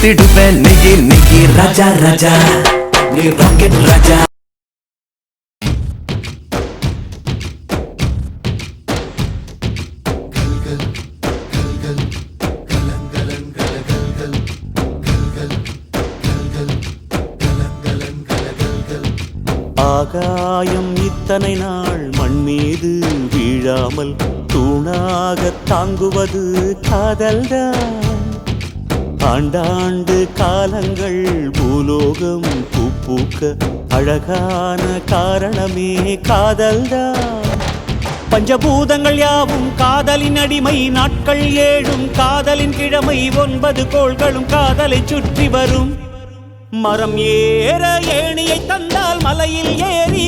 சுத்திடுவேன் நிகி நிகி ராஜா ராஜா நீ ராக்கெட் ராஜா. ஆகாயம் இத்தனை நாள் மண் மீது வீழாமல் தூணாக தாங்குவது காதல்தான். ஆண்டாண்டு காலங்கள் பூலோகம் பூக்க அழகான காரணமே காதல்தான். பஞ்சபூதங்கள் யாவும் காதலின் அடிமை, நாட்கள் 7 காதலின் கிழமை, 9 கோள்களும் காதலை சுற்றி வரும். மரம் ஏற ஏணியை தந்தால் மலையில் ஏறி